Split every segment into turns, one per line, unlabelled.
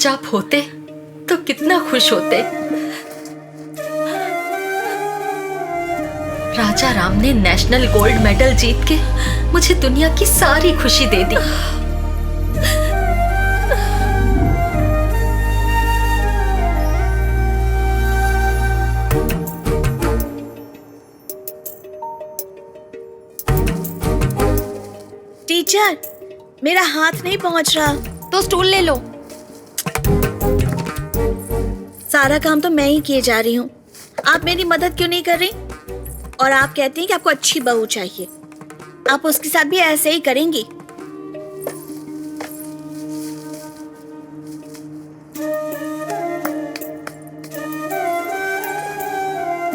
आज आप होते तो कितना खुश होते। राजा राम ने नेशनल गोल्ड मेडल जीत के मुझे दुनिया की सारी खुशी दे दी।
टीचर, मेरा हाथ नहीं पहुंच रहा।
तो स्टूल ले लो।
सारा काम तो मैं ही किए जा रही हूँ, आप मेरी मदद क्यों नहीं कर रही? और आप कहती हैं कि आपको अच्छी बहू चाहिए, आप उसके साथ भी ऐसे ही करेंगी?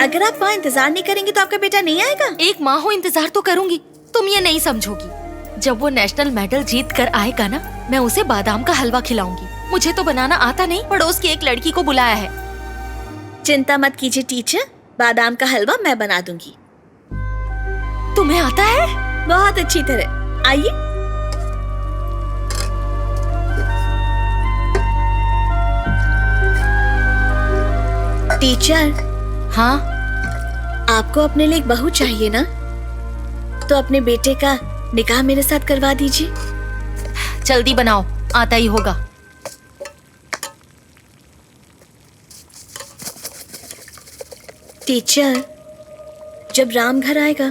अगर आप वहाँ इंतजार नहीं करेंगी तो आपका बेटा नहीं आएगा?
एक माँ हो, इंतजार तो करूंगी, तुम ये नहीं समझोगी। जब वो नेशनल मेडल जीत कर आएगा ना, मैं उसे बादाम का हलवा खिलाऊंगी। मुझे तो बनाना आता नहीं, पड़ोस की एक लड़की को बुलाया है।
चिंता मत कीजिए टीचर, बादाम का हलवा मैं बना दूंगी।
तुम्हें आता है?
बहुत अच्छी तरह। आइए। टीचर।
हाँ?
आपको अपने लिए एक बहू चाहिए ना, तो अपने बेटे का निकाह मेरे साथ करवा दीजिए।
जल्दी बनाओ, आता ही होगा।
टीचर, जब राम घर आएगा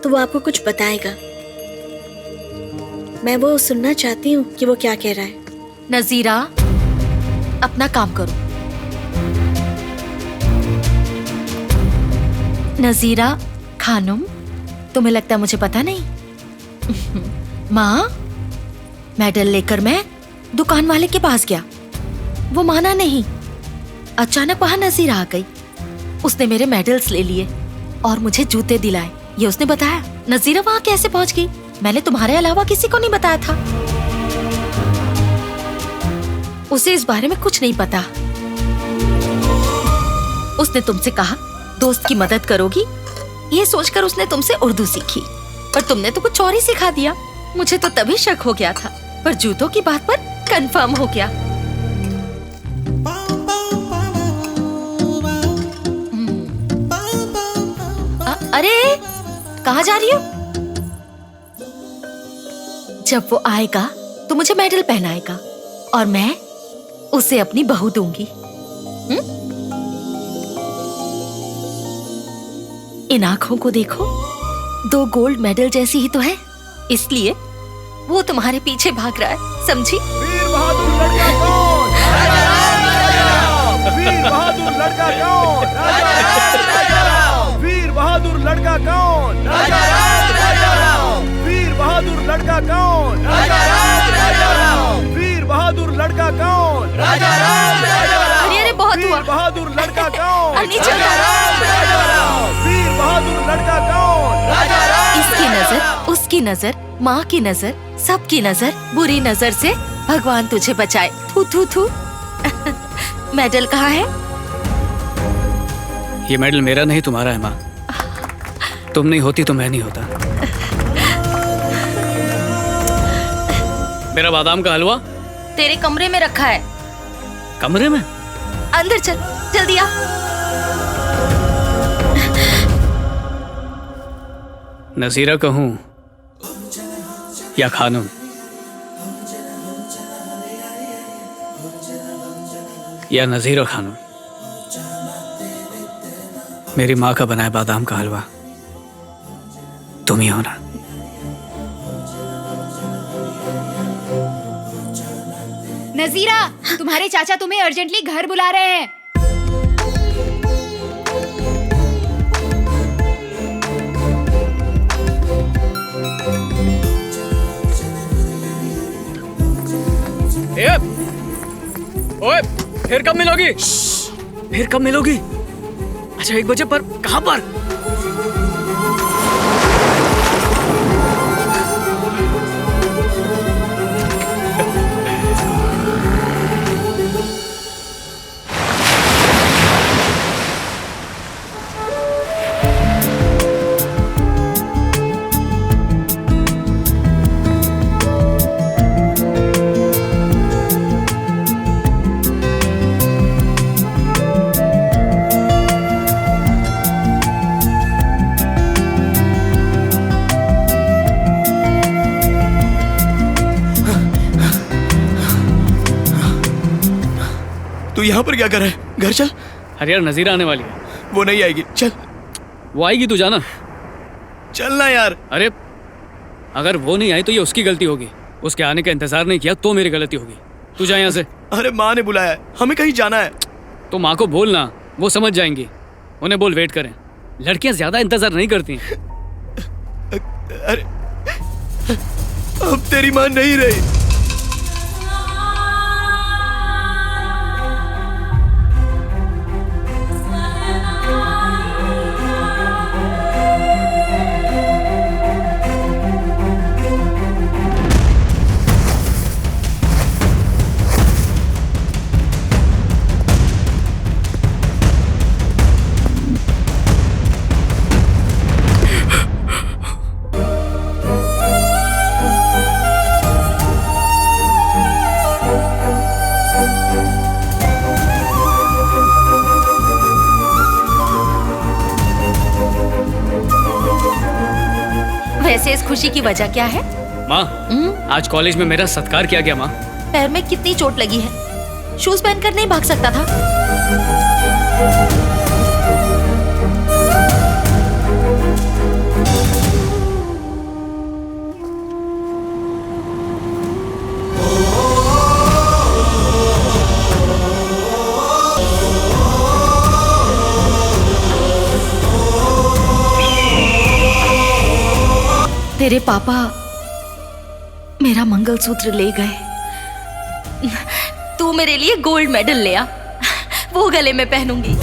तो वो आपको कुछ बताएगा। मैं वो सुनना चाहती हूँ कि वो क्या कह रहा है।
नजीरा, अपना काम करो। नजीरा खानुम, तुम्हें लगता है मुझे पता नहीं? माँ, मेडल लेकर मैं दुकान वाले के पास गया, वो माना नहीं। अचानक वहां नजीरा आ गई, उसने मेरे मेडल्स ले लिए और मुझे जूते दिलाए, ये उसने बताया। नजीरा वहां कैसे पहुंच गई? मैंने तुम्हारे अलावा किसी को नहीं बताया था। उसे इस बारे में कुछ नहीं पता। उसने तुमसे कहा दोस्त की मदद करोगी, ये सोचकर उसने तुमसे उर्दू सीखी, पर तुमने तो कुछ और ही सिखा दिया। मुझे तो तभी शक हो गया था, पर जूतों की बात पर कंफर्म हो गया। अरे कहाँ जा रही हो? जब वो आएगा तो मुझे मेडल पहनाएगा और मैं उसे अपनी बहू दूंगी। इन आंखों को देखो, 2 गोल्ड मेडल जैसी ही तो है, इसलिए वो तुम्हारे पीछे भाग रहा है, समझी?
वीर बहादुर लड़का कौन? वीर बहादुर लड़का कौन? वीर बहादुर लड़का कौन? वीर बहादुर लड़का कौन? वीर बहादुर लड़का कौन?
अरे अरे बहुत हुआ।
बहादुर लड़का कौन?
नीचे
वीर बहादुर लड़का कौन?
इसकी नजर, उसकी नजर, माँ की नजर, सबकी नजर, बुरी नजर से भगवान तुझे बचाए। थू थू थू। मेडल कहाँ है?
ये मेडल मेरा नहीं, तुम्हारा है माँ। तुम नहीं होती तो मैं नहीं होता। मेरा बादाम का हलवा
तेरे कमरे में रखा है।
कमरे में?
अंदर चल, जल्दी आ।
नसीरा कहूं या खानून, या नजीर और खानून, मेरी माँ का बनाया बादाम का हलवा तुम ही हो ना?
नजीरा, तुम्हारे चाचा तुम्हें अर्जेंटली घर बुला रहे हैं।
ओए, फिर कब मिलोगी? फिर कब मिलोगी? अच्छा 1 बजे पर कहाँ पर?
यहाँ पर क्या कर रहा है? घर चल।
अरे यार नजीरा आने वाली है।
वो नहीं आएगी, चल।
वो आएगी, तू जाना।
चलना यार।
अरे अगर वो नहीं आई तो ये उसकी गलती होगी। उसके आने का इंतजार नहीं किया तो मेरी गलती होगी। तू जा यहाँ से।
अरे माँ ने बुलाया है, हमें कहीं जाना है।
तो माँ को बोलना, वो समझ जाएंगी। उन्हें बोल वेट करें। लड़कियां ज्यादा इंतजार नहीं करती।
अरे अब तेरी माँ नहीं रही।
वैसे इस खुशी की वजह क्या है?
माँ, आज कॉलेज में मेरा सत्कार किया गया। माँ,
पैर में कितनी चोट लगी है, शूज पहनकर नहीं भाग सकता था? तेरे पापा मेरा मंगलसूत्र ले गए। तू मेरे लिए गोल्ड मेडल ले आ, वो गले में पहनूंगी।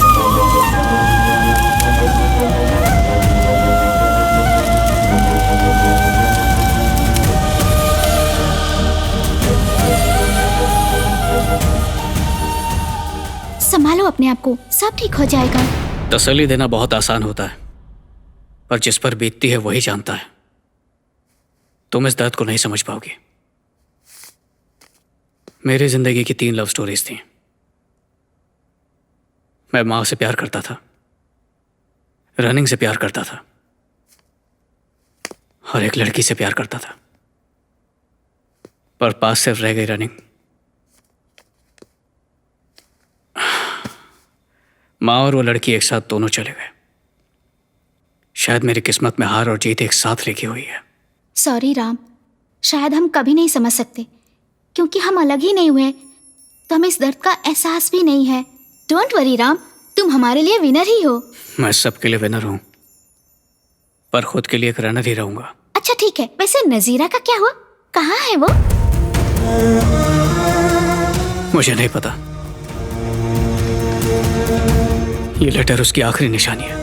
संभालो अपने आप को, सब ठीक हो जाएगा।
तसल्ली देना बहुत आसान होता है, पर जिस पर बीतती है वही जानता है। तुम इस दर्द को नहीं समझ पाओगी। मेरी जिंदगी की 3 लव स्टोरीज थी। मैं माँ से प्यार करता था, रनिंग से प्यार करता था, और एक लड़की से प्यार करता था, पर पास सिर्फ रह गई रनिंग। माँ और वो लड़की एक साथ दोनों चले गए। शायद मेरी किस्मत में हार और जीत एक साथ लिखी हुई है।
सॉरी राम, शायद हम कभी नहीं समझ सकते, क्योंकि हम अलग ही नहीं हुए, तो हमें इस दर्द का एहसास भी नहीं है। डोंट वरी राम, तुम हमारे लिए विनर ही हो।
मैं सबके लिए विनर हूं, पर खुद के लिए एक रनर ही रहूंगा।
अच्छा ठीक है, वैसे नजीरा का क्या हुआ? कहाँ है वो?
मुझे नहीं पता। ये लेटर उसकी आखिरी निशानी है।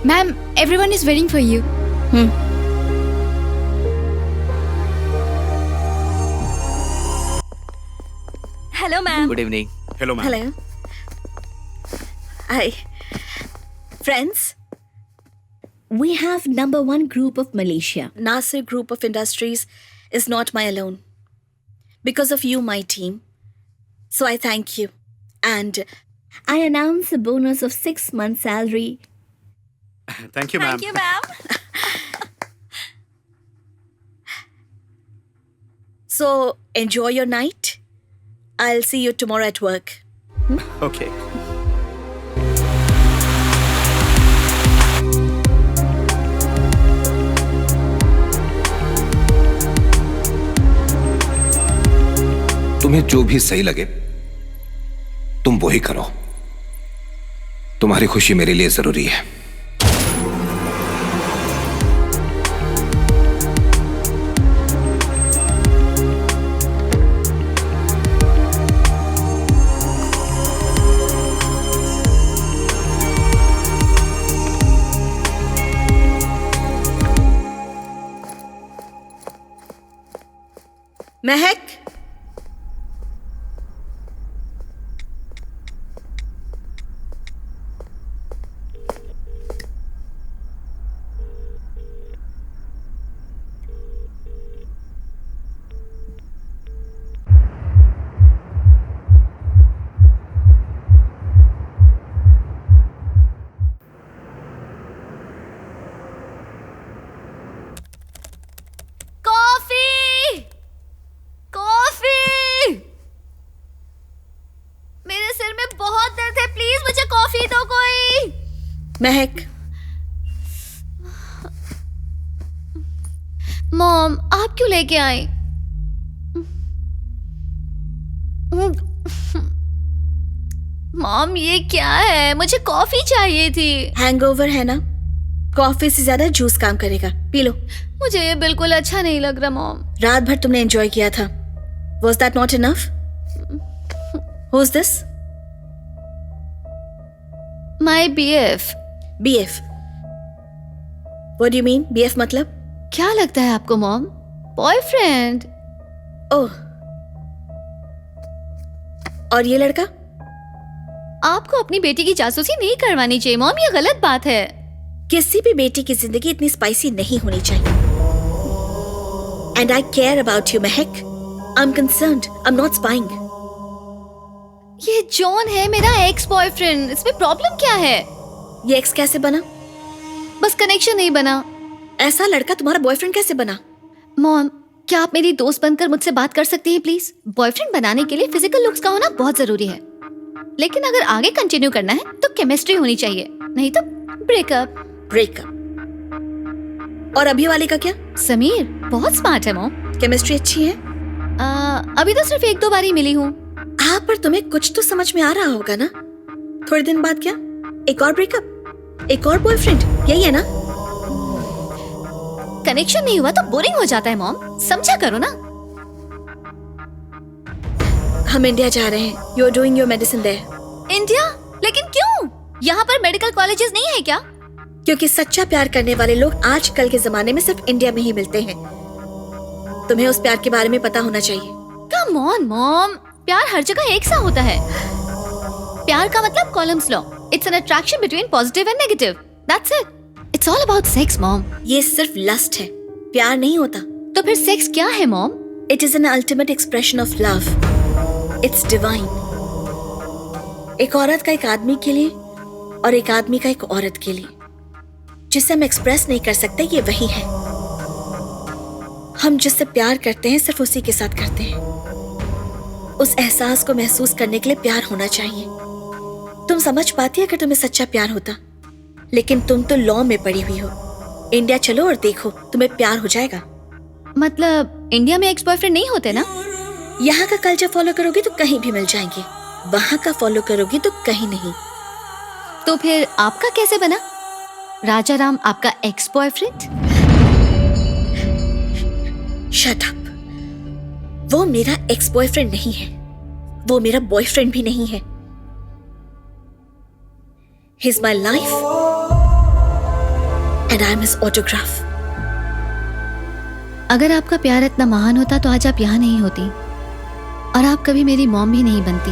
Ma'am, everyone is waiting for you.
Hello, ma'am.
Good evening.
Hello ma'am.
Hello. Hi. Friends, we have #1 group of Malaysia. Nasir Group of Industries is not my alone. Because of you, my team. So I thank you. And I announce a bonus of 6 months' salary.
Thank you ma'am.
Thank you, ma'am. So enjoy your night. I'll see you tomorrow at work.
Okay.
तुम्हें जो भी सही लगे तुम वही करो। तुम्हारी खुशी मेरे लिए जरूरी है।
महक, महक,
मॉम आप क्यों लेके आई? मॉम ये क्या है? मुझे कॉफी चाहिए थी।
हैंगओवर है ना, कॉफी से ज्यादा जूस काम करेगा, पी लो।
मुझे ये बिल्कुल अच्छा नहीं लग रहा मॉम।
रात भर तुमने एंजॉय किया था। Was that not enough? Who's this?
My BF।
BF? What do you mean? BF मतलब?
क्या लगता है आपको मॉम? बॉयफ्रेंड।
ओह, और ये लड़का?
आपको अपनी बेटी की जासूसी नहीं करवानी चाहिए मॉम, ये गलत बात है।
किसी भी बेटी की जिंदगी इतनी स्पाइसी नहीं होनी चाहिए। And I care about you, Mahak. I'm concerned. I'm not spying.
ये जॉन है मेरा एक्स बॉयफ्रेंड, इसमें प्रॉब्लम क्या है?
ये एक्स कैसे बना?
बस कनेक्शन नहीं बना।
ऐसा लड़का तुम्हारा बॉयफ्रेंड कैसे बना?
मॉम क्या आप मेरी दोस्त बनकर मुझसे बात कर सकती हैं प्लीज? बॉयफ्रेंड बनाने के लिए फिजिकल लुक्स का होना बहुत जरूरी है, लेकिन अगर आगे कंटिन्यू करना है तो केमिस्ट्री होनी चाहिए, नहीं तो ब्रेकअप।
और अभी वाले का क्या?
समीर बहुत स्मार्ट है मॉम।
केमिस्ट्री अच्छी है?
अभी तो सिर्फ 1-2 बार ही मिली हूँ।
हाँ, पर तुम्हें कुछ तो समझ में आ रहा होगा ना? थोड़े दिन बाद क्या? एक और ब्रेकअप, एक और बॉयफ्रेंड, यही है ना?
कनेक्शन नहीं हुआ तो बोरिंग हो जाता है मॉम, समझा करो ना।
हम इंडिया जा रहे हैं। You are doing your medicine there.
India? लेकिन क्यों? यहाँ पर मेडिकल कॉलेजेस नहीं है क्या?
क्योंकि सच्चा प्यार करने वाले लोग आजकल के जमाने में सिर्फ इंडिया में ही मिलते हैं। तुम्हें उस प्यार के बारे में पता होना चाहिए।
कम ऑन मॉम, प्यार हर जगह एक सा होता है। प्यार का मतलब columns law, it's an attraction between positive and negative, that's it. It's all about sex mom.
ये सिर्फ लस्ट है, प्यार नहीं होता।
तो फिर सेक्स क्या है mom?
It is an ultimate expression of love. It's divine. एक औरत का एक आदमी के लिए और एक आदमी का एक औरत के लिए, जिसे हम एक्सप्रेस नहीं कर सकते, ये वही है। हम जिससे प्यार करते हैं सिर्फ उसी के साथ करते हैं। उस एहसास को महसूस करने के लिए प्यार होना चाहिए। तुम समझ पाती अगर तुम्हें सच्चा प्यार होता, लेकिन तुम तो लॉ में पड़ी हुई हो। इंडिया चलो और देखो, तुम्हें प्यार हो जाएगा।
मतलब इंडिया में एक्स बॉयफ्रेंड नहीं होते ना?
यहाँ का कल्चर फॉलो करोगी तो कहीं भी मिल जाएंगे, वहां का फॉलो करोगी तो कहीं नहीं।
तो फिर आपका कैसे बना? राजा राम आपका एक्स बॉयफ्रेंड?
Shut up. वो मेरा एक्स बॉयफ्रेंड नहीं है, वो मेरा बॉयफ्रेंड भी नहीं है। He is my life and I am his autograph.
अगर आपका प्यार इतना महान होता तो आज आप यहाँ नहीं होती और आप कभी मेरी मॉम भी नहीं बनती।